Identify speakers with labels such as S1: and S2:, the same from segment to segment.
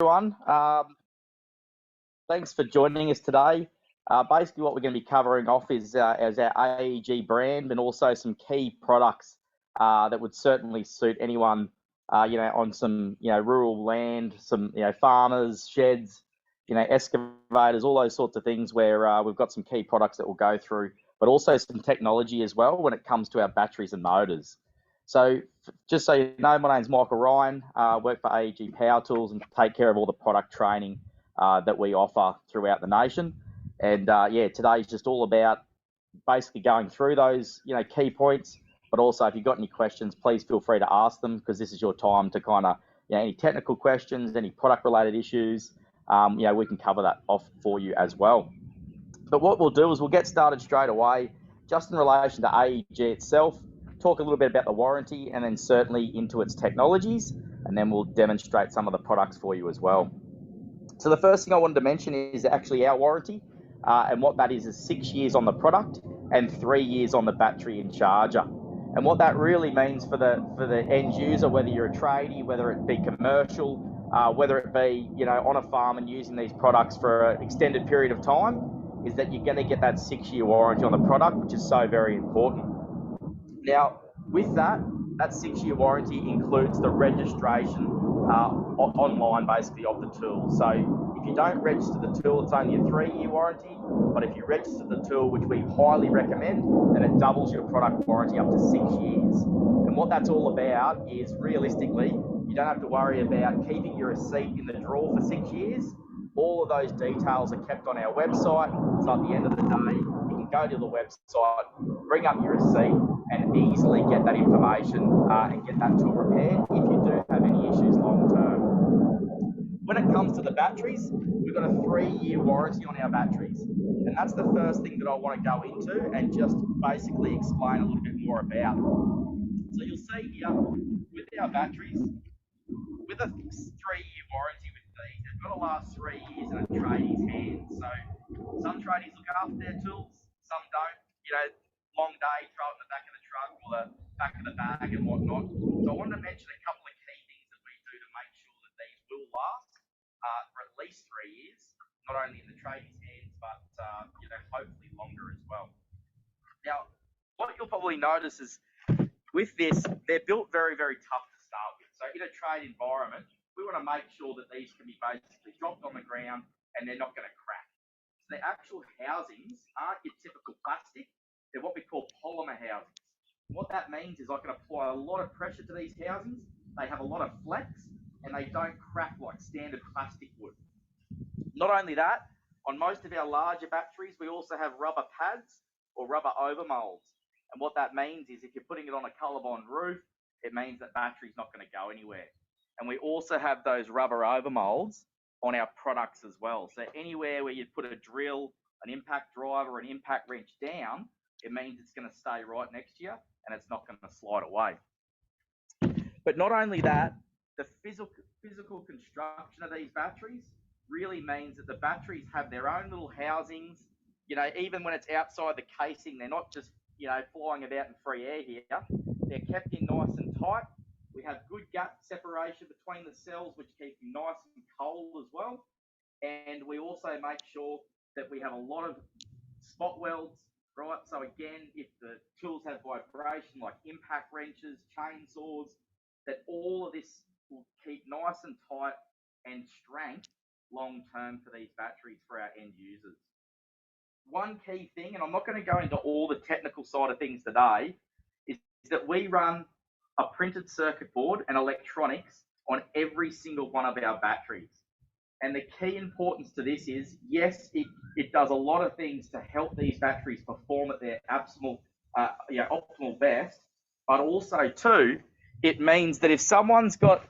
S1: everyone. Thanks for joining us today. Basically, what we're going to be covering off is our AEG brand and also some key products that would certainly suit anyone, on some, rural land, some, farmers, sheds, excavators, all those sorts of things where we've got some key products that we'll go through, but also some technology as well when it comes to our batteries and motors. So just so you know, my name's Michael Ryan, work for AEG Power Tools and take care of all the product training that we offer throughout the nation. And today's just all about basically going through those, key points, but also if you've got any questions, please feel free to ask them because this is your time to kind of, any technical questions, any product related issues, we can cover that off for you as well. But what we'll do is we'll get started straight away, just in relation to AEG itself, talk a little bit about the warranty and then certainly into its technologies, and then we'll demonstrate some of the products for you as well. So the first thing I wanted to mention is actually our warranty, and what that is 6 years on the product and 3 years on the battery and charger. And what that really means for the end user, whether you're a tradie, whether it be commercial, whether it be on a farm and using these products for an extended period of time, is that you're going to get that 6 year warranty on the product, which is so very important. Now, with that 6 year warranty includes the registration online, basically, of the tool. So if you don't register the tool, it's only a 3 year warranty. But if you register the tool, which we highly recommend, then it doubles your product warranty up to 6 years. And what that's all about is, realistically, you don't have to worry about keeping your receipt in the drawer for 6 years. All of those details are kept on our website. So at the end of the day, you can go to the website, bring up your receipt, and easily get that information and get that tool repaired if you do have any issues long term. When it comes to the batteries, we've got a 3 year warranty on our batteries. And that's the first thing that I want to go into and just basically explain a little bit more about. So you'll see here, with our batteries, with a 3 year warranty with these, they've got to last 3 years in a tradie's hands. So some tradies look after their tools, some don't. Long day, throw it in the back of the truck or the back of the bag and whatnot. So I wanted to mention a couple of key things that we do to make sure that these will last for at least 3 years, not only in the tradie's hands, but hopefully longer as well. Now, what you'll probably notice is with this, they're built very, very tough to start with. So in a trade environment, we want to make sure that these can be basically dropped on the ground and they're not going to crack. So the actual housings aren't your typical plastic. They're what we call polymer housings. What that means is I can apply a lot of pressure to these housings. They have a lot of flex and they don't crack like standard plastic would. Not only that, on most of our larger batteries, we also have rubber pads or rubber overmolds. And what that means is if you're putting it on a colorbond roof, it means that battery's not going to go anywhere. And we also have those rubber overmolds on our products as well. So anywhere where you put a drill, an impact driver, or an impact wrench down, it means it's going to stay right next to you and it's not going to slide away. But not only that, the physical construction of these batteries really means that the batteries have their own little housings. Even when it's outside the casing, they're not just flying about in free air here. They're kept in nice and tight. We have good gap separation between the cells, which keep them nice and cold as well. And we also make sure that we have a lot of spot welds. Right, so again, if the tools have vibration like impact wrenches, chainsaws, that all of this will keep nice and tight and strength long term for these batteries for our end users. One key thing, and I'm not going to go into all the technical side of things today, is that we run a printed circuit board and electronics on every single one of our batteries. And the key importance to this is, yes, it does a lot of things to help these batteries perform at their optimal best, but also too, it means that if someone's got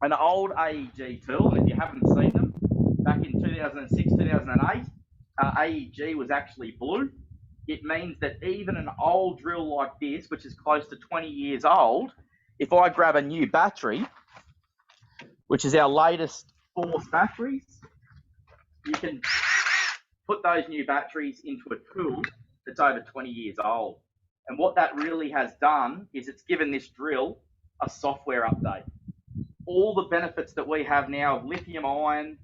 S1: an old AEG tool, and if you haven't seen them, back in 2006, 2008, AEG was actually blue. It means that even an old drill like this, which is close to 20 years old, if I grab a new battery, which is our latest Force batteries, you can put those new batteries into a tool that's over 20 years old. And what that really has done is it's given this drill a software update. all the benefits that we have now of lithium ion,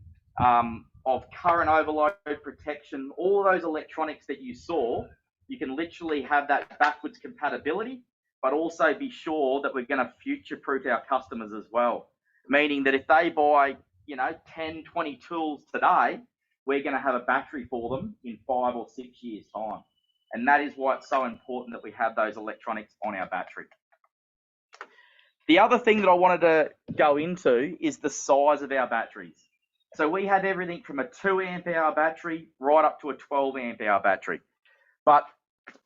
S1: of current overload protection, all of those electronics that you saw, you can literally have that backwards compatibility, but also be sure that we're going to future-proof our customers as well. Meaning that if they buy, 10, 20 tools today, we're going to have a battery for them in 5 or 6 years' time. And that is why it's so important that we have those electronics on our battery. The other thing that I wanted to go into is the size of our batteries. So we have everything from a 2 amp hour battery right up to a 12 amp hour battery. But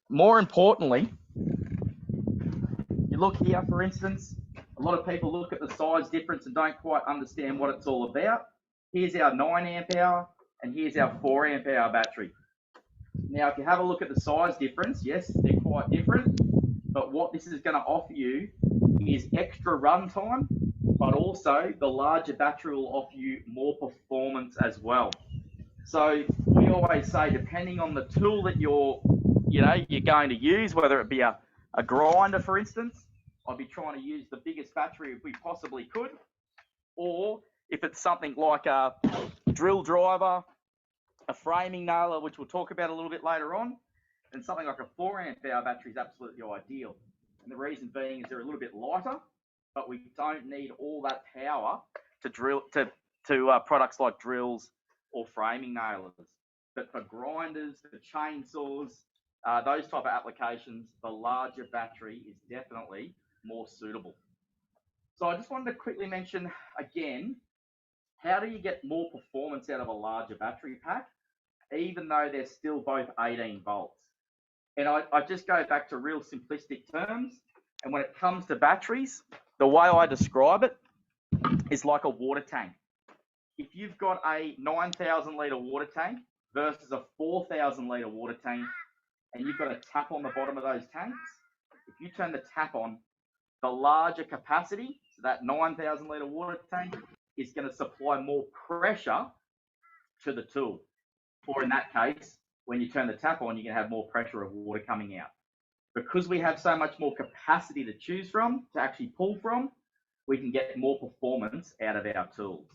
S1: more importantly, you look here, for instance, a lot of people look at the size difference and don't quite understand what it's all about. Here's our 9 amp hour and here's our 4 amp hour battery. Now, if you have a look at the size difference, yes, they're quite different, but what this is going to offer you is extra run time, but also the larger battery will offer you more performance as well. So we always say, depending on the tool that you're going to use, whether it be a grinder, for instance, I'd be trying to use the biggest battery if we possibly could, or if it's something like a drill driver, a framing nailer, which we'll talk about a little bit later on, and something like a 4 amp hour battery is absolutely ideal. And the reason being is they're a little bit lighter, but we don't need all that power to drill to products like drills or framing nailers. But for grinders, for chainsaws, those type of applications, the larger battery is definitely more suitable. So I just wanted to quickly mention again, how do you get more performance out of a larger battery pack, even though they're still both 18 volts? And I just go back to real simplistic terms. And when it comes to batteries, the way I describe it is like a water tank. If you've got a 9,000 litre water tank versus a 4,000 litre water tank, and you've got a tap on the bottom of those tanks, if you turn the tap on, the larger capacity, so that 9,000 litre water tank, is going to supply more pressure to the tool. Or in that case, when you turn the tap on, you're going to have more pressure of water coming out. Because we have so much more capacity to choose from, to actually pull from, we can get more performance out of our tools.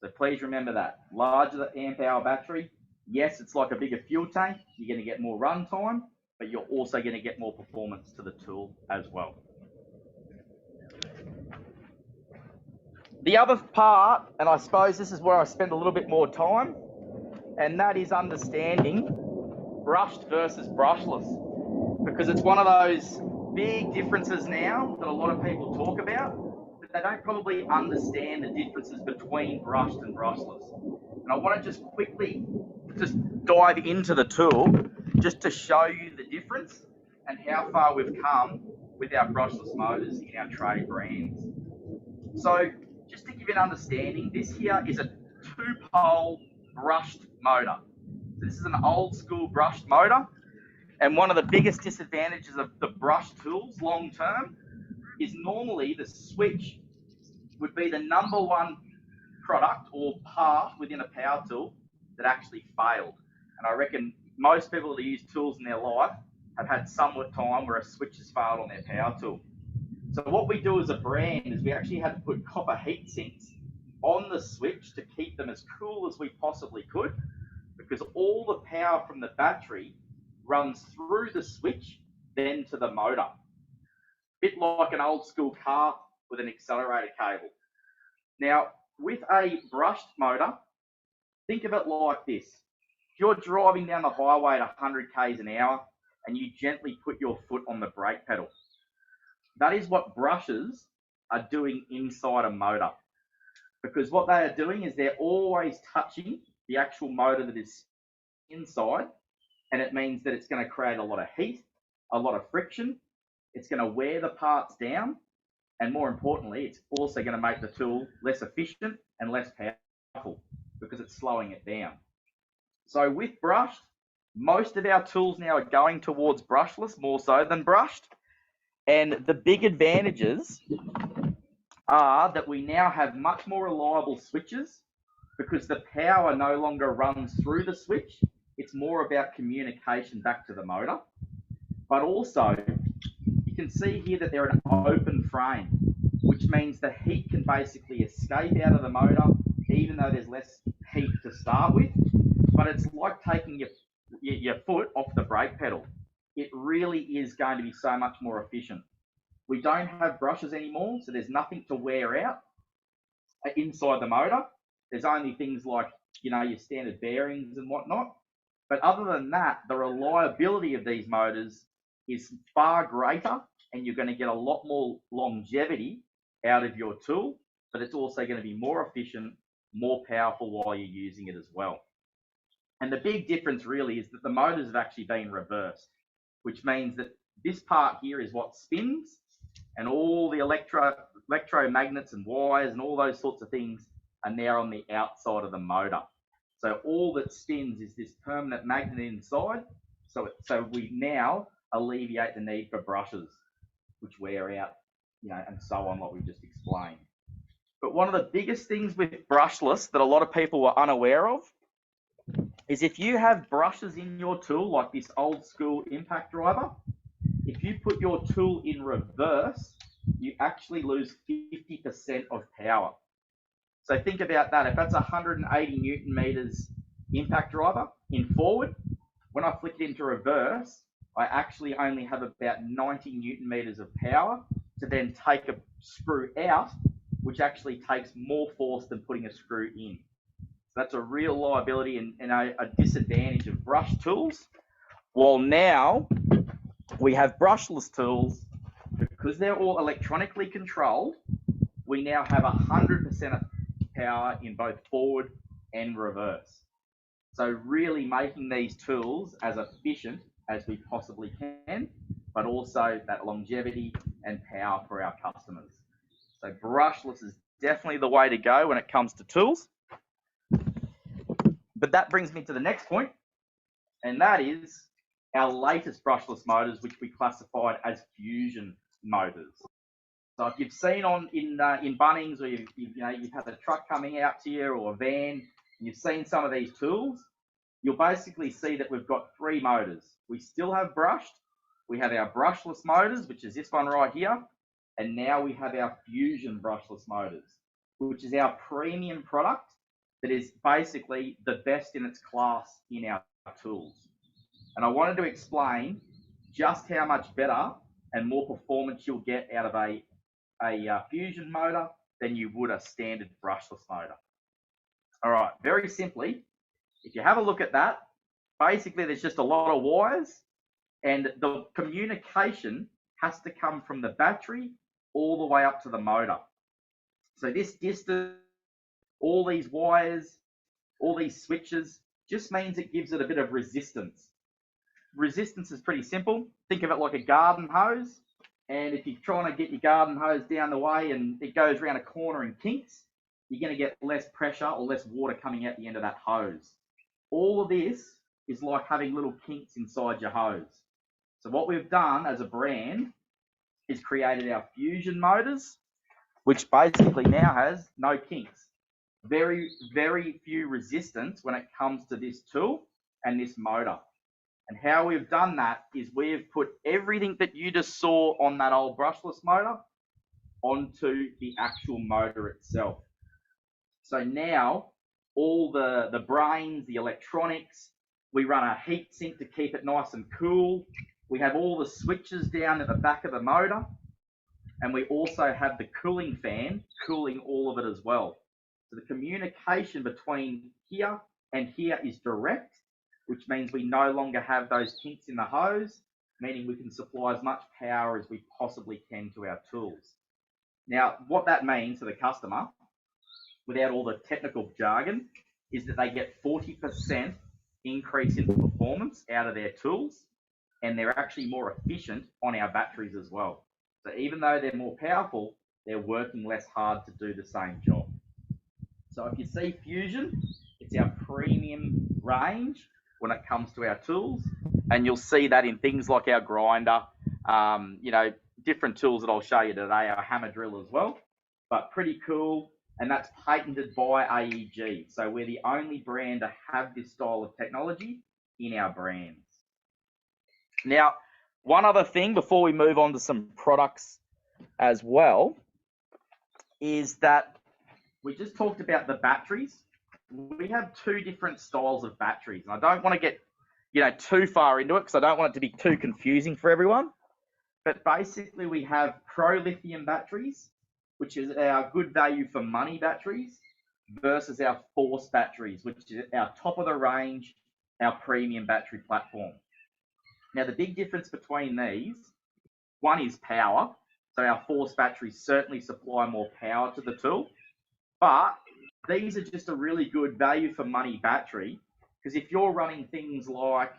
S1: So please remember that. Larger amp hour battery, yes, it's like a bigger fuel tank. You're going to get more run time, but you're also going to get more performance to the tool as well. The other part, and I suppose this is where I spend a little bit more time, and that is understanding brushed versus brushless, because it's one of those big differences now that a lot of people talk about, but they don't probably understand the differences between brushed and brushless. And I want to just quickly dive into the tool just to show you the difference and how far we've come with our brushless motors in our trade brands. So just to give you an understanding, this here is a 2-pole brushed motor. This is an old school brushed motor, and one of the biggest disadvantages of the brushed tools long term is normally the switch would be the #1 product or part within a power tool that actually failed. And I reckon most people that use tools in their life have had some time where a switch has failed on their power tool. So what we do as a brand is we actually had to put copper heat sinks on the switch to keep them as cool as we possibly could, because all the power from the battery runs through the switch, then to the motor. A bit like an old school car with an accelerator cable. Now, with a brushed motor, think of it like this. If you're driving down the highway at 100 k's an hour and you gently put your foot on the brake pedal, that is what brushes are doing inside a motor. Because what they are doing is they're always touching the actual motor that is inside, and it means that it's going to create a lot of heat, a lot of friction, it's going to wear the parts down, and more importantly, it's also going to make the tool less efficient and less powerful because it's slowing it down. So with brushed, most of our tools now are going towards brushless more so than brushed. And the big advantages are that we now have much more reliable switches because the power no longer runs through the switch. It's more about communication back to the motor. But also, you can see here that they're an open frame, which which means the heat can basically escape out of the motor, even though there's less heat to start with. But it's like taking your foot off the brake pedal. It really is going to be so much more efficient. We don't have brushes anymore, so there's nothing to wear out inside the motor. There's only things like, your standard bearings and whatnot. But other than that, the reliability of these motors is far greater, and you're going to get a lot more longevity out of your tool, but it's also going to be more efficient, more powerful while you're using it as well. And the big difference really is that the motors have actually been reversed, which means that this part here is what spins, and all the electromagnets and wires and all those sorts of things are now on the outside of the motor. So all that spins is this permanent magnet inside. So we now alleviate the need for brushes, which wear out, and so on, like we just explained. But one of the biggest things with brushless that a lot of people were unaware of is if you have brushes in your tool, like this old school impact driver, if you put your tool in reverse, you actually lose 50% of power. So think about that. If that's 180 Newton meters impact driver in forward, when I flick it into reverse, I actually only have about 90 Newton meters of power to then take a screw out, which actually takes more force than putting a screw in. So that's a real liability and a disadvantage of brush tools. While now we have brushless tools, because they're all electronically controlled, we now have 100% of power in both forward and reverse. So really making these tools as efficient as we possibly can, but also that longevity and power for our customers. So brushless is definitely the way to go when it comes to tools. But that brings me to the next point, and that is our latest brushless motors, which we classified as fusion motors. So if you've seen in Bunnings, or you've had a truck coming out to you, or a van, and you've seen some of these tools, you'll basically see that we've got three motors. We still have brushed. We have our brushless motors, which is this one right here, and now we have our fusion brushless motors, which is our premium product that is basically the best in its class in our tools. And I wanted to explain just how much better and more performance you'll get out of a fusion motor than you would a standard brushless motor. All right, very simply, if you have a look at that, basically there's just a lot of wires, and the communication has to come from the battery all the way up to the motor. So this distance, all these wires, all these switches, just means it gives it a bit of resistance. Resistance is pretty simple. Think of it like a garden hose. And if you're trying to get your garden hose down the way and it goes around a corner and kinks, you're going to get less pressure or less water coming out the end of that hose. All of this is like having little kinks inside your hose. So what we've done as a brand is created our fusion motors, which basically now has no kinks. Very, very few resistance when it comes to this tool and this motor. And how we've done that is we've put everything that you just saw on that old brushless motor onto the actual motor itself. So now all the brains, the electronics, we run a heat sink to keep it nice and cool. We have all the switches down at the back of the motor, and we also have the cooling fan cooling all of it as well. So the communication between here and here is direct, which means we no longer have those kinks in the hose, meaning we can supply as much power as we possibly can to our tools. Now, what that means to the customer, without all the technical jargon, is that they get 40% increase in performance out of their tools, and they're actually more efficient on our batteries as well. So even though they're more powerful, they're working less hard to do the same job. So if you see Fusion, it's our premium range when it comes to our tools, and you'll see that in things like our grinder, different tools that I'll show you today, our hammer drill as well, but pretty cool. And that's patented by AEG. So we're the only brand to have this style of technology in our brands. Now, one other thing before we move on to some products as well is that we just talked about the batteries. We have two different styles of batteries, and I don't want to get too far into it because I don't want it to be too confusing for everyone. But basically, we have pro lithium batteries, which is our good value for money batteries, versus our force batteries, which is our top of the range, our premium battery platform. Now, the big difference between these, one is power. So our force batteries certainly supply more power to the tool, but these are just a really good value for money battery, because if you're running things like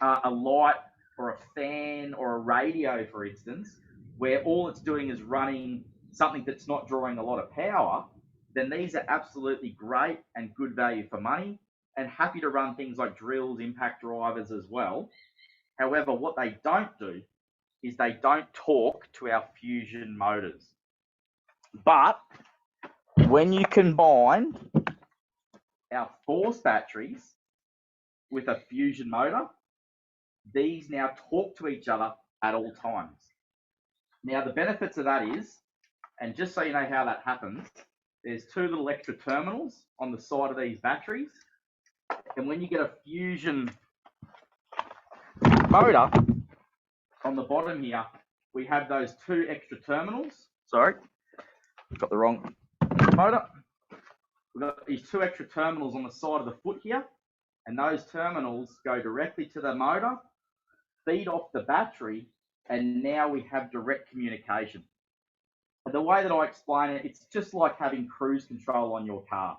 S1: a light or a fan or a radio, for instance, where all it's doing is running something that's not drawing a lot of power, then these are absolutely great and good value for money, and happy to run things like drills, impact drivers as well. However, what they don't do is they don't talk to our fusion motors. But when you combine our force batteries with a fusion motor, these now talk to each other at all times. Now, the benefits of that is, and just so you know how that happens, there's two little extra terminals on the side of these batteries. And when you get a fusion motor, on the bottom here, we have those two extra terminals. Sorry, got the wrong motor. We've got these two extra terminals on the side of the foot here, and those terminals go directly to the motor, feed off the battery, and now we have direct communication. And the way that I explain it, it's just like having cruise control on your car.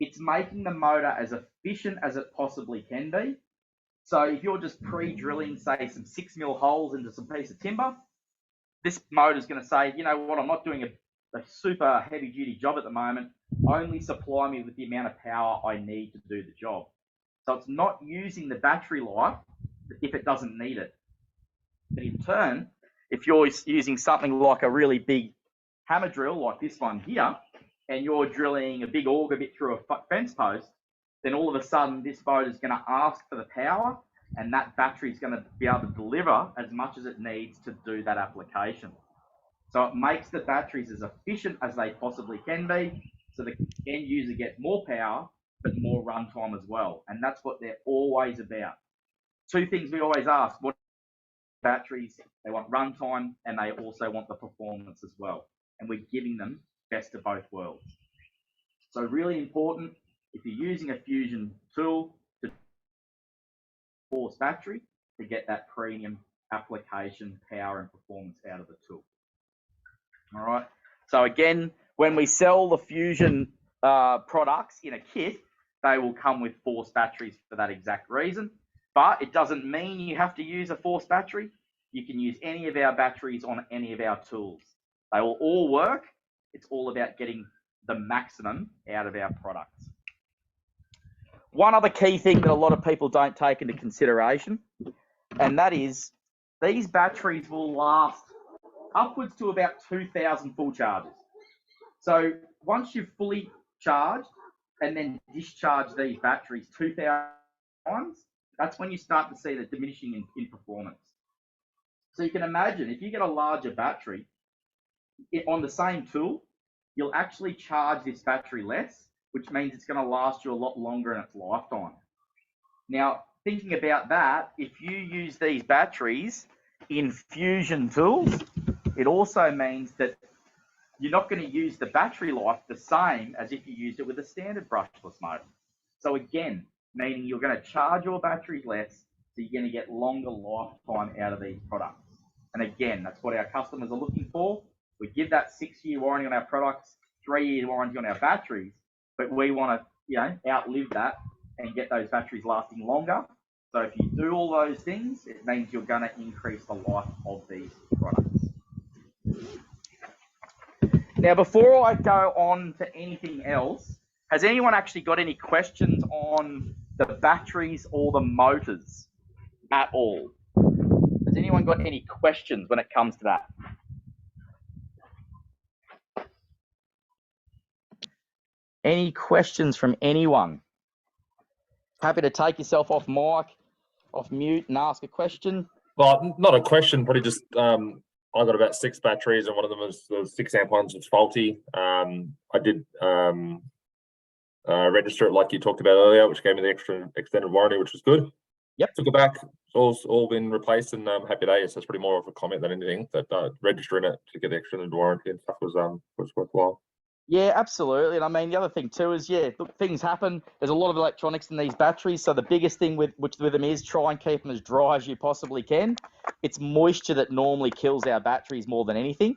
S1: It's making the motor as efficient as it possibly can be. So if you're just pre-drilling, say, some 6mm holes into some piece of timber, this motor is going to say, you know what, I'm not doing a super heavy-duty job at the moment. Only supply me with the amount of power I need to do the job. So it's not using the battery life if it doesn't need it. But in turn, if you're using something like a really big hammer drill like this one here, and you're drilling a big auger bit through a fence post, then all of a sudden this motor is going to ask for the power, and that battery is going to be able to deliver as much as it needs to do that application. So it makes the batteries as efficient as they possibly can be, so the end user gets more power, but more runtime as well. And that's what they're always about. Two things we always ask: what batteries? They want runtime, and they also want the performance as well. And we're giving them best of both worlds. So really important, if you're using a fusion tool, to force battery to get that premium application power and performance out of the tool. All right. So again, when we sell the fusion products in a kit, they will come with force batteries for that exact reason. But it doesn't mean you have to use a force battery. You can use any of our batteries on any of our tools. They will all work. It's all about getting the maximum out of our products. One other key thing that a lot of people don't take into consideration, and that is these batteries will last upwards to about 2,000 full charges. So once you've fully charged and then discharge these batteries 2,000 times, that's when you start to see the diminishing in performance. So you can imagine if you get a larger battery on the same tool, you'll actually charge this battery less, which means it's going to last you a lot longer in its lifetime. Now, thinking about that, if you use these batteries in fusion tools, it also means that you're not going to use the battery life the same as if you used it with a standard brushless motor. So again, meaning you're going to charge your batteries less, so you're going to get longer lifetime out of these products. And again, that's what our customers are looking for. We give that 6-year warranty on our products, 3-year warranty on our batteries, but we want to, outlive that and get those batteries lasting longer. So if you do all those things, it means you're going to increase the life of these products. Now, before I go on to anything else, has anyone actually got any questions on the batteries or the motors at all? Has anyone got any questions when it comes to that? Any questions from anyone? Happy to take yourself off mic, off mute, and ask a question.
S2: Well, not a question, probably just I got about 6 batteries, and one of them was the 6 amp ones was faulty. I did register it like you talked about earlier, which gave me the extra extended warranty, which was good.
S1: Yep.
S2: Took it back. It's all been replaced, and happy days. So it's probably more of a comment than anything. That registering it to get the extended warranty and stuff was worthwhile.
S1: Yeah, absolutely. And I mean, the other thing too is, yeah, look, things happen. There's a lot of electronics in these batteries. So the biggest thing with them is try and keep them as dry as you possibly can. It's moisture that normally kills our batteries more than anything.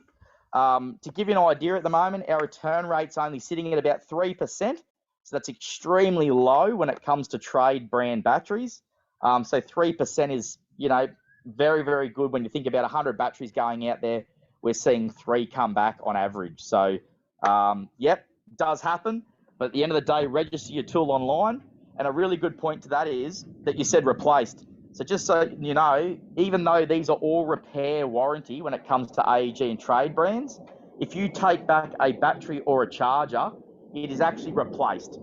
S1: To give you an idea, at the moment, our return rate's only sitting at about 3%. So that's extremely low when it comes to trade brand batteries. So 3% is, very, very good. When you think about 100 batteries going out there, we're seeing 3 come back on average. So, yep, it does happen. But at the end of the day, register your tool online. And a really good point to that is that you said replaced. So just so you know, even though these are all repair warranty when it comes to AEG and trade brands, if you take back a battery or a charger, it is actually replaced.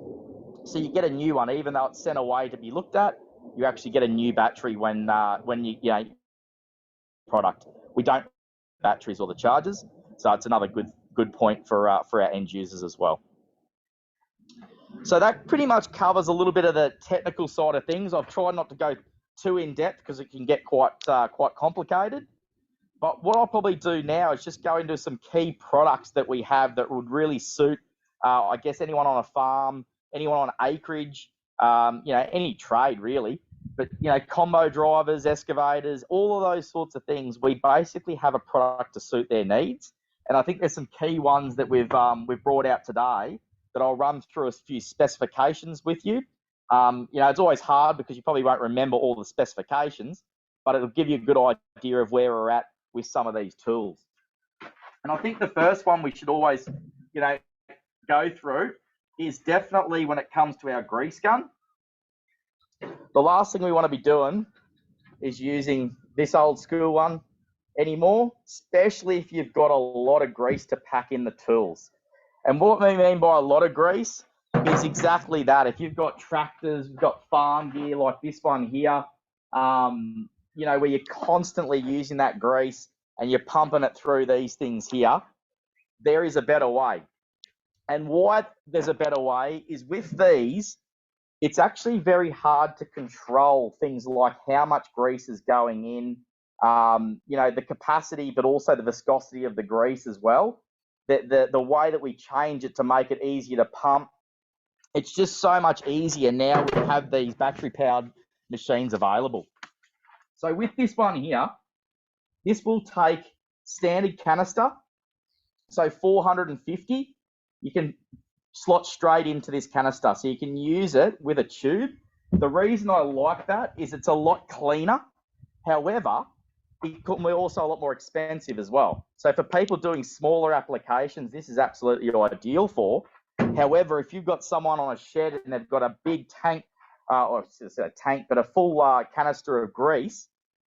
S1: So you get a new one, even though it's sent away to be looked at. You actually get a new battery when you product. We don't batteries or the chargers, so it's another good point for our end users as well. So that pretty much covers a little bit of the technical side of things. I've tried not to go too in depth because it can get quite complicated. But what I'll probably do now is just go into some key products that we have that would really suit, I guess, anyone on a farm, anyone on acreage, any trade really. But, combo drivers, excavators, all of those sorts of things, we basically have a product to suit their needs. And I think there's some key ones that we've brought out today that I'll run through a few specifications with you. It's always hard because you probably won't remember all the specifications, but it'll give you a good idea of where we're at with some of these tools. And I think the first one we should always, go through is definitely when it comes to our grease gun. The last thing we want to be doing is using this old school one anymore, especially if you've got a lot of grease to pack in the tools. And what we mean by a lot of grease is exactly that. If you've got tractors, you've got farm gear like this one here, where you're constantly using that grease and you're pumping it through these things here, there is a better way. And why there's a better way is with these, it's actually very hard to control things like how much grease is going in, the capacity, but also the viscosity of the grease as well. The way that we change it to make it easier to pump, it's just so much easier now we have these battery-powered machines available. So with this one here, this will take standard canister, so 450. You can slot straight into this canister, so you can use it with a tube. The reason I like that is it's a lot cleaner. However, it could be also a lot more expensive as well. So for people doing smaller applications, this is absolutely ideal for. However, if you've got someone on a shed and they've got a big tank, or a tank, but a full canister of grease,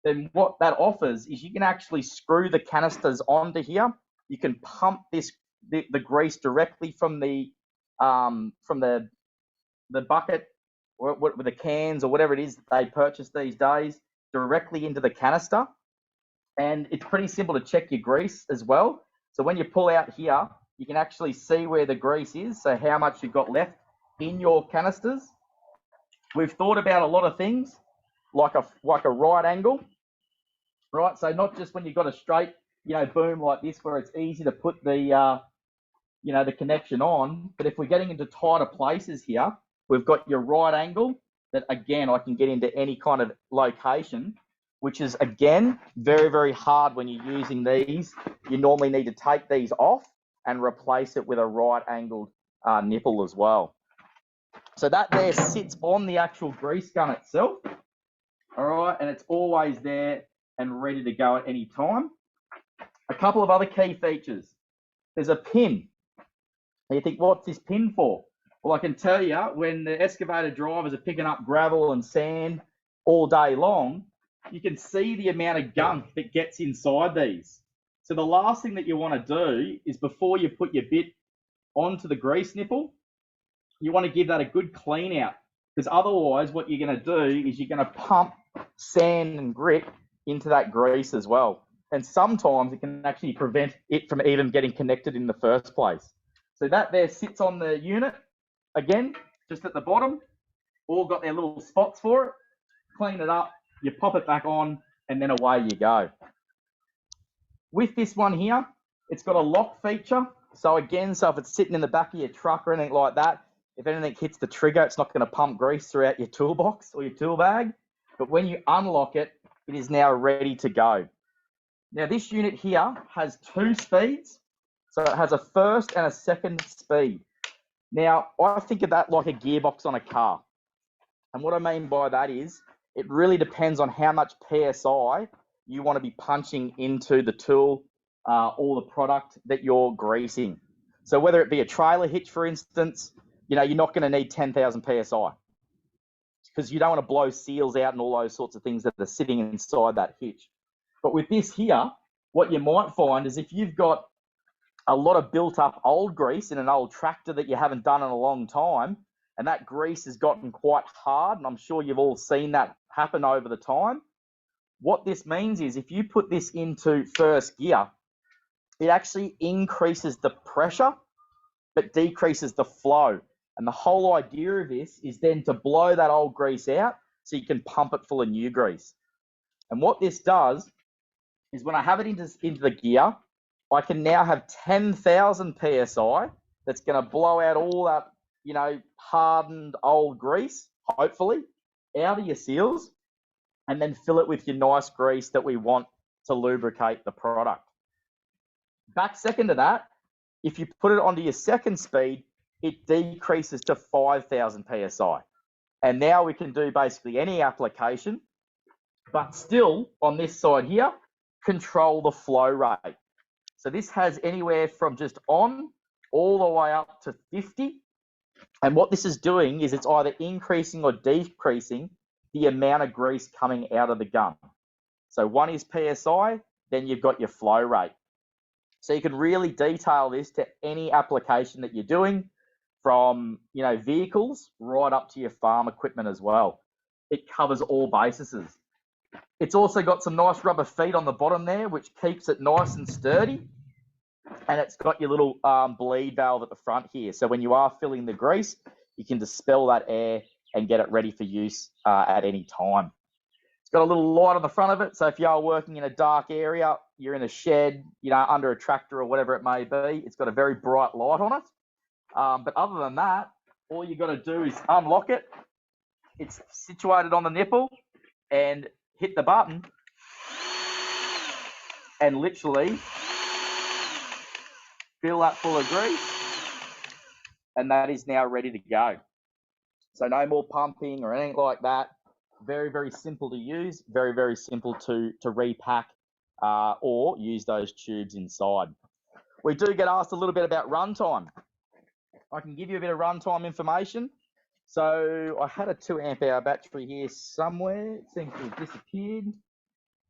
S1: then what that offers is you can actually screw the canisters onto here. You can pump the grease directly from the bucket or with the cans or whatever it is that they purchase these days directly into the canister. And it's pretty simple to check your grease as well. So when you pull out here, you can actually see where the grease is, so how much you've got left in your canisters. We've thought about a lot of things like a right angle, right? So not just when you've got a straight, boom like this where it's easy to put the the connection on, but if we're getting into tighter places here, we've got your right angle that, again, I can get into any kind of location, which is, again, very, very hard when you're using these. You normally need to take these off and replace it with a right angled nipple as well. So that there sits on the actual grease gun itself, all right, and it's always there and ready to go at any time. A couple of other key features. There's a pin. And you think, what's this pin for? Well, I can tell you, when the excavator drivers are picking up gravel and sand all day long, you can see the amount of gunk that gets inside these. So the last thing that you want to do is, before you put your bit onto the grease nipple, you want to give that a good clean out, because otherwise what you're going to do is you're going to pump sand and grit into that grease as well. and sometimes it can actually prevent it from even getting connected in the first place. So that there sits on the unit, again, just at the bottom, all got their little spots for it. Clean it up, you pop it back on, and then away you go. With this one here, it's got a lock feature. So again, so if it's sitting in the back of your truck or anything like that, if anything hits the trigger, it's not going to pump grease throughout your toolbox or your tool bag. But when you unlock it, it is now ready to go. Now this unit here has 2 speeds. So it has a first and a second speed. Now I think of that like a gearbox on a car. And what I mean by that is it really depends on how much PSI you want to be punching into the tool or the product that you're greasing. So whether it be a trailer hitch, for instance, you're not going to need 10,000 PSI because you don't want to blow seals out and all those sorts of things that are sitting inside that hitch. But with this here, what you might find is if you've got a lot of built up old grease in an old tractor that you haven't done in a long time, and that grease has gotten quite hard, and I'm sure you've all seen that happen over the time. What this means is if you put this into first gear, it actually increases the pressure, but decreases the flow. And the whole idea of this is then to blow that old grease out so you can pump it full of new grease. And what this does is when I have it into the gear, I can now have 10,000 PSI that's going to blow out all that, hardened old grease, hopefully, out of your seals, and then fill it with your nice grease that we want to lubricate the product. Back second to that, if you put it onto your second speed, it decreases to 5,000 PSI. And now we can do basically any application, but still on this side here, control the flow rate. So this has anywhere from just on all the way up to 50. And what this is doing is it's either increasing or decreasing the amount of grease coming out of the gun. So one is PSI, then you've got your flow rate. So you can really detail this to any application that you're doing, from vehicles right up to your farm equipment as well. It covers all bases. It's also got some nice rubber feet on the bottom there, which keeps it nice and sturdy. And it's got your little bleed valve at the front here. So when you are filling the grease, you can dispel that air and get it ready for use at any time. It's got a little light on the front of it. So if you are working in a dark area, you're in a shed, under a tractor or whatever it may be, it's got a very bright light on it. But other than that, all you got to do is unlock it. It's situated on the nipple and hit the button and literally fill that full of grease, and that is now ready to go. So no more pumping or anything like that. Very, very simple to use. Very, very simple to repack or use those tubes inside. We do get asked a little bit about runtime. I can give you a bit of runtime information. So I had a 2 amp hour battery here somewhere. It seems to have disappeared.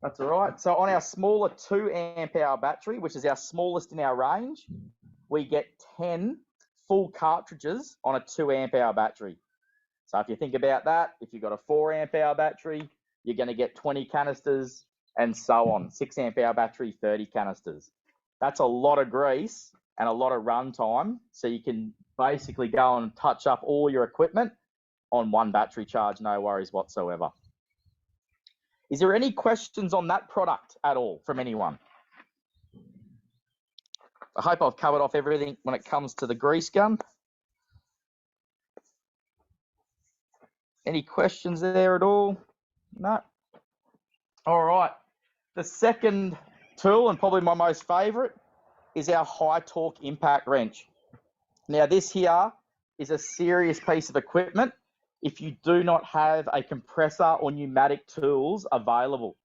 S1: That's all right. So on our smaller 2 amp hour battery, which is our smallest in our range, we get 10 full cartridges on a 2 amp hour battery. So if you think about that, if you've got a 4 amp hour battery, you're going to get 20 canisters and so on. 6 amp hour battery, 30 canisters. That's a lot of grease and a lot of runtime. So you can basically go and touch up all your equipment on one battery charge, no worries whatsoever. Is there any questions on that product at all from anyone? I hope I've covered off everything when it comes to the grease gun. Any questions there at all? No? All right. The second tool, and probably my most favorite, is our high torque impact wrench. Now this here is a serious piece of equipment if you do not have a compressor or pneumatic tools available.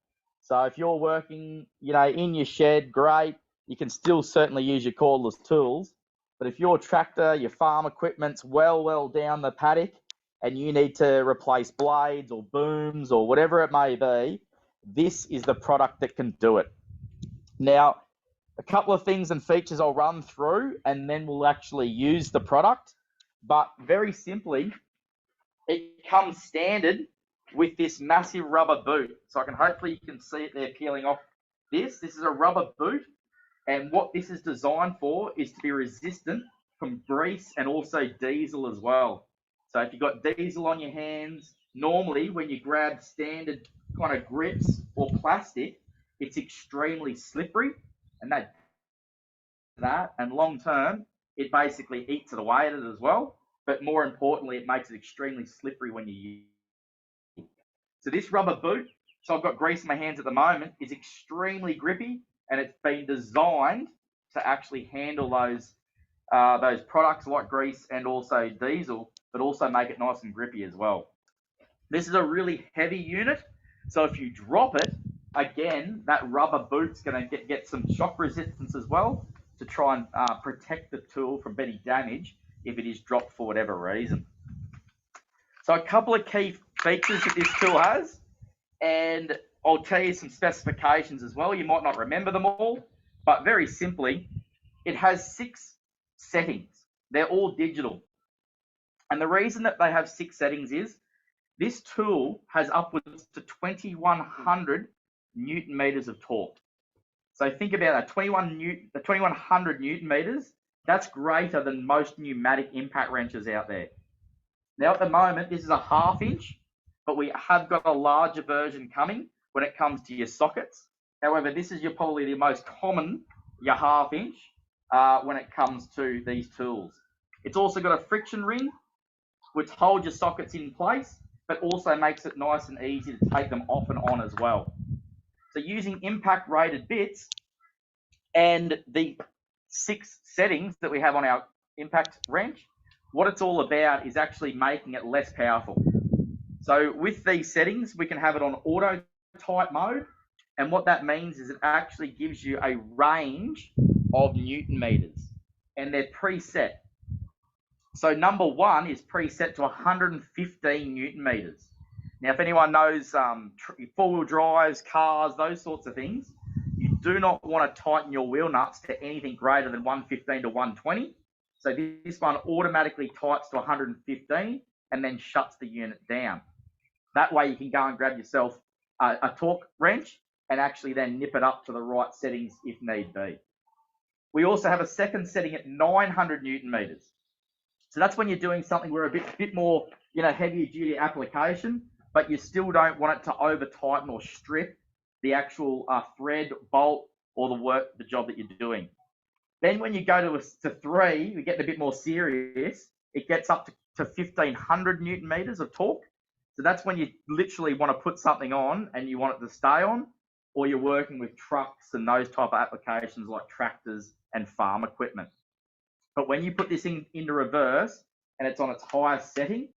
S1: So if you're working, in your shed, great. You can still certainly use your cordless tools. But if your tractor, your farm equipment's well down the paddock and you need to replace blades or booms or whatever it may be, this is the product that can do it. Now, a couple of things and features I'll run through and then we'll actually use the product. But very simply, it comes standard with this massive rubber boot. So hopefully you can see it there peeling off This is a rubber boot, and what this is designed for is to be resistant from grease and also diesel as well. So if you've got diesel on your hands, normally when you grab standard kind of grips or plastic, it's extremely slippery, and and long term, it basically eats it away at it as well. But more importantly, it makes it extremely slippery when you use it. So this rubber boot, so I've got grease in my hands at the moment, is extremely grippy, and it's been designed to actually handle those products like grease and also diesel, but also make it nice and grippy as well. This is a really heavy unit, so if you drop it, again, that rubber boot's going to get some shock resistance as well to try and protect the tool from any damage if it is dropped for whatever reason. So a couple of key features that this tool has, and I'll tell you some specifications as well. You might not remember them all, but very simply, it has 6 settings. They're all digital. And the reason that they have 6 settings is this tool has upwards to 2,100 Newton meters of torque. So think about that, 2,100 Newton meters, that's greater than most pneumatic impact wrenches out there. Now at the moment, this is a 1/2 inch, but we have got a larger version coming when it comes to your sockets. However, this is probably the most common, your 1/2 inch, when it comes to these tools. It's also got a friction ring, which holds your sockets in place, but also makes it nice and easy to take them off and on as well. So using impact rated bits and the 6 settings that we have on our impact wrench, what it's all about is actually making it less powerful. So with these settings, we can have it on auto type mode. And what that means is it actually gives you a range of Newton meters, and they're preset. So number 1 is preset to 115 Newton meters. Now, if anyone knows 4-wheel drives, cars, those sorts of things, you do not want to tighten your wheel nuts to anything greater than 115 to 120. So this one automatically tightens to 115 and then shuts the unit down. That way you can go and grab yourself a torque wrench and actually then nip it up to the right settings if need be. We also have a second setting at 900 Newton meters. So that's when you're doing something where a bit more, heavier duty application, but you still don't want it to over tighten or strip the actual thread, bolt, or the job that you're doing. Then when you go to 3, we get a bit more serious. It gets up to 1,500 Newton meters of torque. So that's when you literally want to put something on and you want it to stay on, or you're working with trucks and those type of applications like tractors and farm equipment. But when you put this into reverse and it's on its highest setting,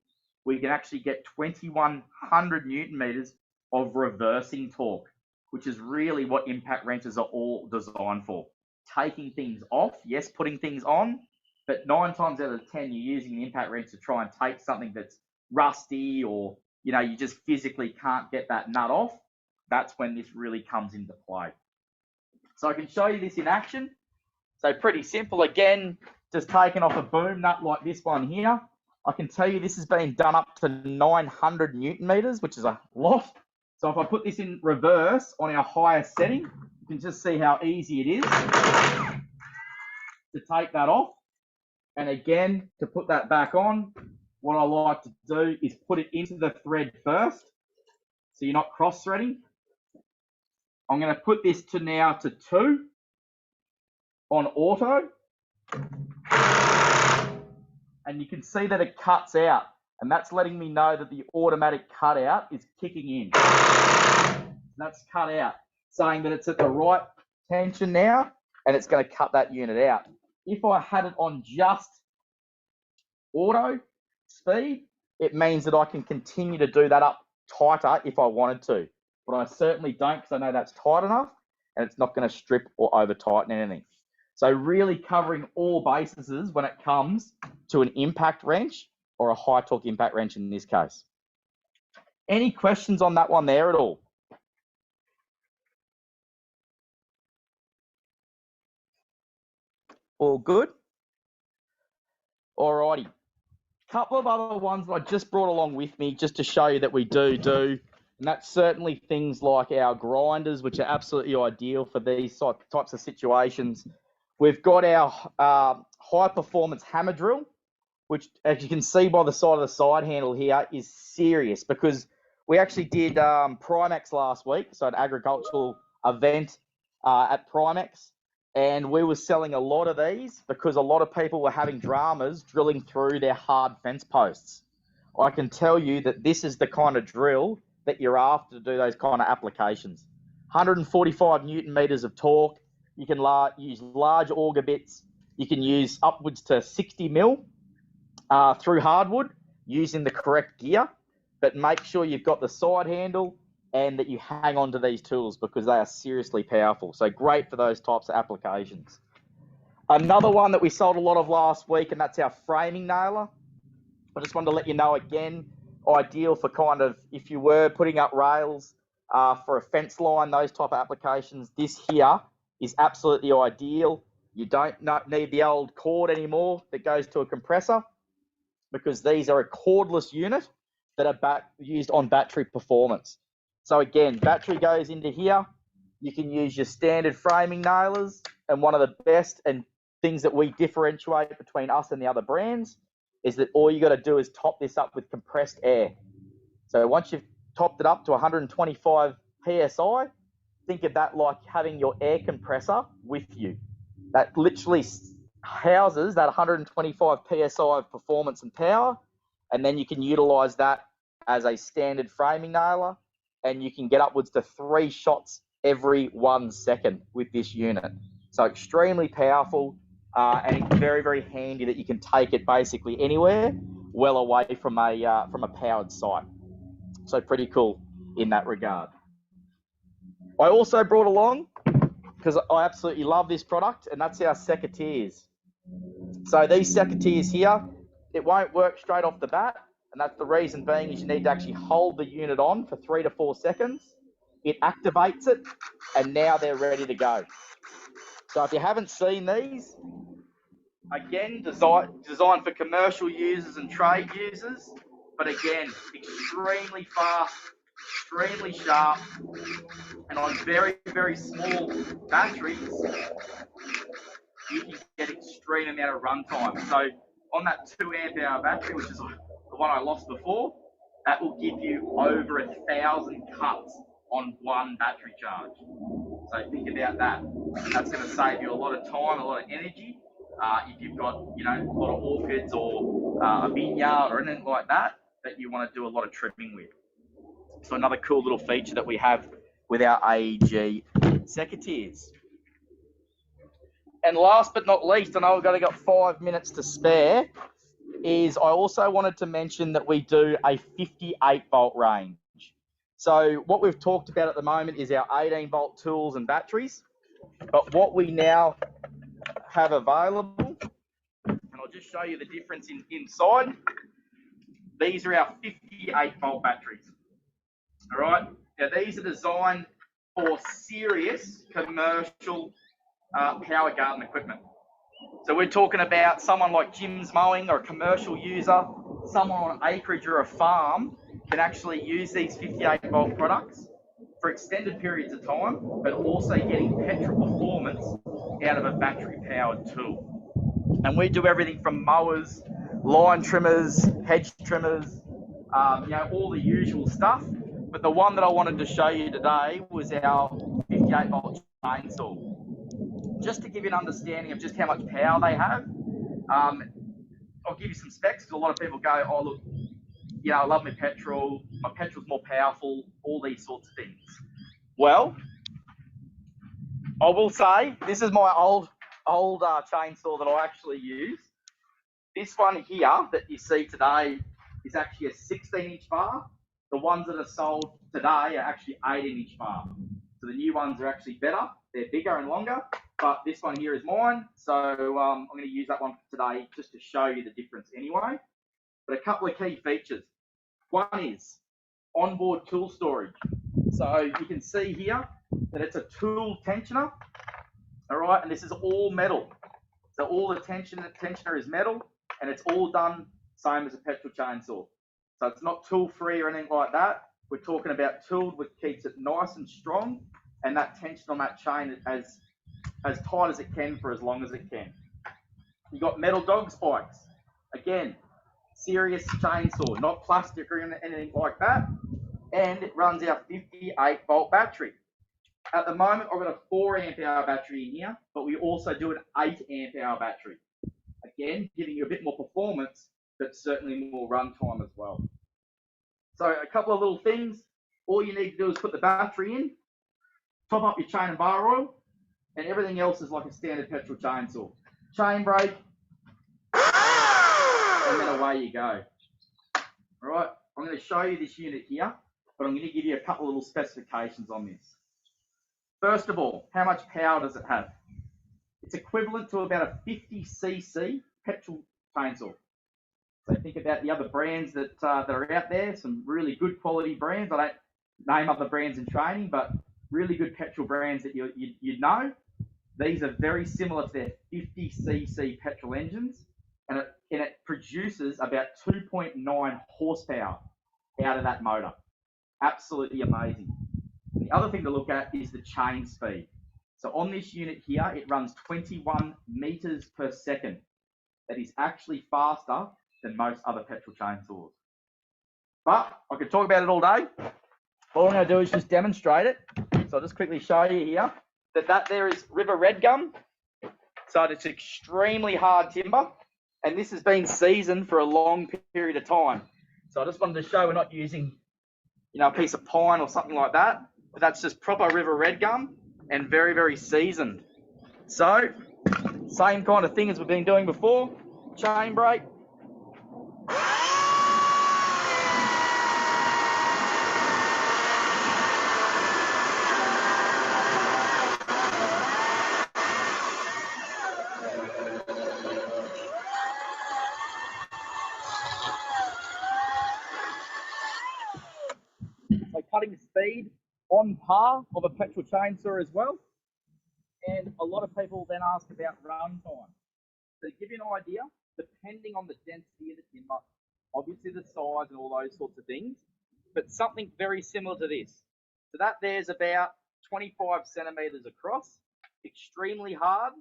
S1: we can actually get 2,100 Newton meters of reversing torque, which is really what impact wrenches are all designed for. Taking things off, yes, putting things on, but 9 times out of 10, you're using the impact wrench to try and take something that's rusty or, you just physically can't get that nut off. That's when this really comes into play. So I can show you this in action. So pretty simple. Again, just taking off a boom nut like this one here. I can tell you this has been done up to 900 Newton meters, which is a lot. So if I put this in reverse on our highest setting, you can just see how easy it is to take that off. And again, to put that back on, what I like to do is put it into the thread first, so you're not cross-threading. I'm going to put this now to 2 on auto. And you can see that it cuts out, and that's letting me know that the automatic cutout is kicking in. That's cut out, saying that it's at the right tension now, and it's going to cut that unit out. If I had it on just auto speed, it means that I can continue to do that up tighter if I wanted to, but I certainly don't, because I know that's tight enough and it's not going to strip or over tighten anything. So really covering all bases when it comes to an impact wrench or a high torque impact wrench in this case. Any questions on that one there at all? All good? Alrighty. Couple of other ones that I just brought along with me just to show you that we do And that's certainly things like our grinders, which are absolutely ideal for these types of situations. We've got our high performance hammer drill, which, as you can see by the side of the side handle here, is serious, because we actually did Primex last week, so an agricultural event at Primex, and we were selling a lot of these because a lot of people were having dramas drilling through their hard fence posts. I can tell you that this is the kind of drill that you're after to do those kind of applications. 145 Newton meters of torque. You can use large auger bits. You can use upwards to 60 mil through hardwood using the correct gear, but make sure you've got the side handle and that you hang on to these tools, because they are seriously powerful. So great for those types of applications. Another one that we sold a lot of last week, and that's our framing nailer. I just wanted to let you know again, ideal for kind of, if you were putting up rails for a fence line, those type of applications. This here is absolutely ideal. You don't need the old cord anymore that goes to a compressor, because these are a cordless unit that are used on battery performance. So again, battery goes into here. You can use your standard framing nailers, and one of the best and things that we differentiate between us and the other brands is that all you got to do is top this up with compressed air. So once you've topped it up to 125 PSI, think of that like having your air compressor with you. That literally houses that 125 PSI of performance and power, and then you can utilize that as a standard framing nailer, and you can get upwards to 3 shots every 1 second with this unit. So extremely powerful, and it's very, very handy that you can take it basically anywhere, well away from a powered site. So pretty cool in that regard. I also brought along, because I absolutely love this product, and that's our secateurs. So these secateurs here, it won't work straight off the bat, and that's the reason being is you need to actually hold the unit on for 3 to 4 seconds. It activates it, and now they're ready to go. So if you haven't seen these, again, designed for commercial users and trade users, but again, extremely fast, extremely sharp, and on very, very small batteries, you can get extreme amount of runtime. So on that 2 amp hour battery, which is the one I lost before, that will give you over 1,000 cuts on one battery charge. So think about that. That's going to save you a lot of time, a lot of energy. If you've got, a lot of orchids or a vineyard or anything like that you want to do a lot of trimming with. So another cool little feature that we have with our AEG secateurs. And last but not least, I know we've only got 5 minutes to spare, is I also wanted to mention that we do a 58 volt range. So what we've talked about at the moment is our 18 volt tools and batteries, but what we now have available, and I'll just show you the difference inside. These are our 58 volt batteries. All right, now these are designed for serious commercial power garden equipment. So we're talking about someone like Jim's Mowing or a commercial user, someone on an acreage or a farm can actually use these 58 volt products for extended periods of time, but also getting petrol performance out of a battery powered tool. And we do everything from mowers, line trimmers, hedge trimmers, all the usual stuff. But the one that I wanted to show you today was our 58 volt chainsaw. Just to give you an understanding of just how much power they have, I'll give you some specs, because a lot of people go, oh look, I love my petrol's more powerful, all these sorts of things. Well, I will say, this is my old chainsaw that I actually use. This one here that you see today is actually a 16-inch bar. The ones that are sold today are actually 18-inch bar. So the new ones are actually better. They're bigger and longer, but this one here is mine. So I'm going to use that one today just to show you the difference anyway. But a couple of key features. One is onboard tool storage. So you can see here that it's a tool tensioner, all right, and this is all metal. So all the tensioner is metal, and it's all done same as a petrol chainsaw. So it's not tool free or anything like that. We're talking about tooled, which keeps it nice and strong, and that tension on that chain as tight as it can for as long as it can. You got metal dog spikes. Again, serious chainsaw, not plastic or anything like that. And it runs our 58-volt battery. At the moment, I've got a 4 amp hour battery in here, but we also do an 8 amp hour battery. Again, giving you a bit more performance, but certainly more runtime as well. So a couple of little things. All you need to do is put the battery in, top up your chain and bar oil, and everything else is like a standard petrol chainsaw. Chain brake, and then away you go. All right, I'm going to show you this unit here, but I'm going to give you a couple of little specifications on this. First of all, how much power does it have? It's equivalent to about a 50cc petrol chainsaw. So think about the other brands that are out there, some really good quality brands. I don't name other brands in training, but really good petrol brands that you know. These are very similar to their 50cc petrol engines, and it produces about 2.9 horsepower out of that motor. Absolutely amazing. And the other thing to look at is the chain speed. So on this unit here, it runs 21 meters per second. That is actually faster than most other petrol chainsaws. But I could talk about it all day. All I'm going to do is just demonstrate it. So I'll just quickly show you here that there is river red gum. So it's extremely hard timber, and this has been seasoned for a long period of time. So I just wanted to show we're not using, a piece of pine or something like that, but that's just proper river red gum and very, very seasoned. So same kind of thing as we've been doing before. Chain brake. So cutting speed on par of a petrol chainsaw as well. And a lot of people then ask about run time. So to give you an idea, depending on the density of the timber, obviously the size and all those sorts of things, but something very similar to this. So that there's about 25 centimeters across, extremely hard,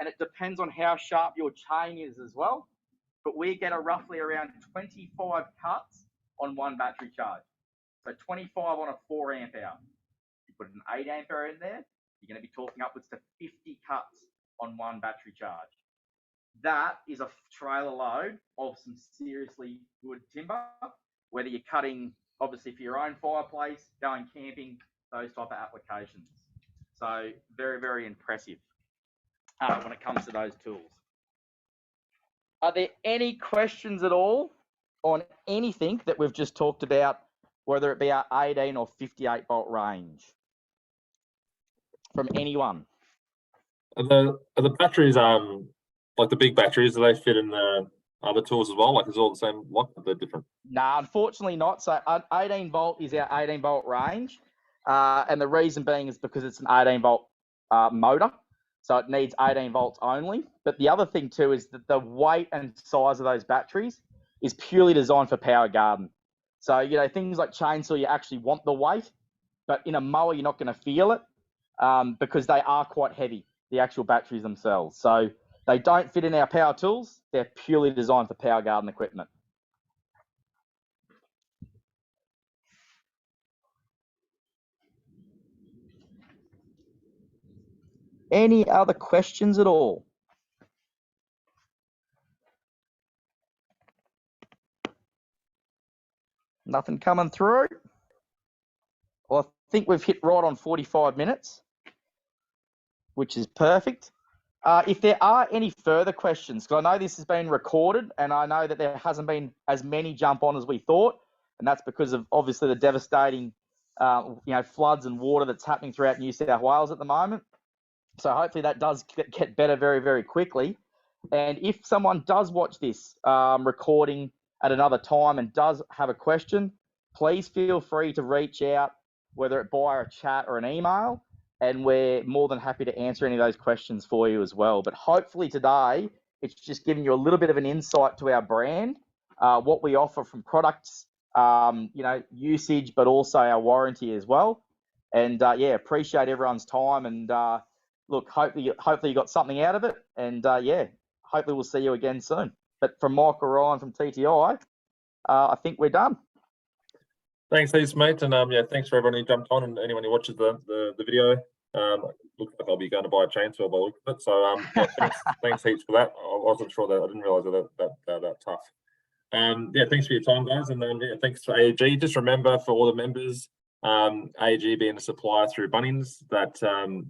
S1: and it depends on how sharp your chain is as well. But we get roughly around 25 cuts on one battery charge. So 25 on a 4 amp hour. You put an 8 amp hour in there, you're going to be talking upwards to 50 cuts on one battery charge. That is a trailer load of some seriously good timber, whether you're cutting, obviously, for your own fireplace, going camping, those type of applications. So very, very impressive when it comes to those tools. Are there any questions at all on anything that we've just talked about, whether it be our 18 or 58 volt range, from anyone?
S2: Are the batteries like the big batteries? Do they fit in the other tools as well? Like it's all the same lock, but they're different?
S1: No, unfortunately not. So 18 volt is our 18 volt range, and the reason being is because it's an 18 volt motor, so it needs 18 volts only. But the other thing too is that the weight and size of those batteries is purely designed for power garden. So things like chainsaw, you actually want the weight, but in a mower you're not going to feel it because they are quite heavy, the actual batteries themselves. So they don't fit in our power tools. They're purely designed for power garden equipment. Any other questions at all? Nothing coming through? Well, I think we've hit right on 45 minutes, which is perfect. If there are any further questions, because I know this has been recorded and I know that there hasn't been as many jump on as we thought, and that's because of obviously the devastating floods and water that's happening throughout New South Wales at the moment. So hopefully that does get better very, very quickly. And if someone does watch this recording at another time and does have a question, please feel free to reach out, whether it by a chat or an email, and we're more than happy to answer any of those questions for you as well. But hopefully today, it's just giving you a little bit of an insight to our brand, what we offer from products usage, but also our warranty as well. And yeah, appreciate everyone's time. And look, hopefully you got something out of it. And yeah, hopefully we'll see you again soon. But from Michael Ryan from TTI, I think we're done.
S2: Thanks, Heath, mate, and yeah, thanks for everyone who jumped on and anyone who watches the video. Looks like I'll be going to buy a chainsaw by the look of it. So yeah, thanks Heath for that. I wasn't sure that I didn't realise that tough. Yeah, thanks for your time, guys, and yeah, thanks to AEG. Just remember for all the members, AEG being a supplier through Bunnings, that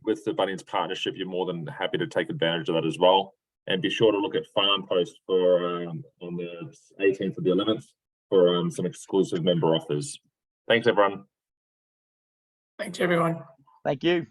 S2: with the Bunnings partnership, you're more than happy to take advantage of that as well. And be sure to look at Farm Post for on the 18th of the 11th for some exclusive member offers. Thanks, everyone.
S3: Thanks, everyone.
S1: Thank you.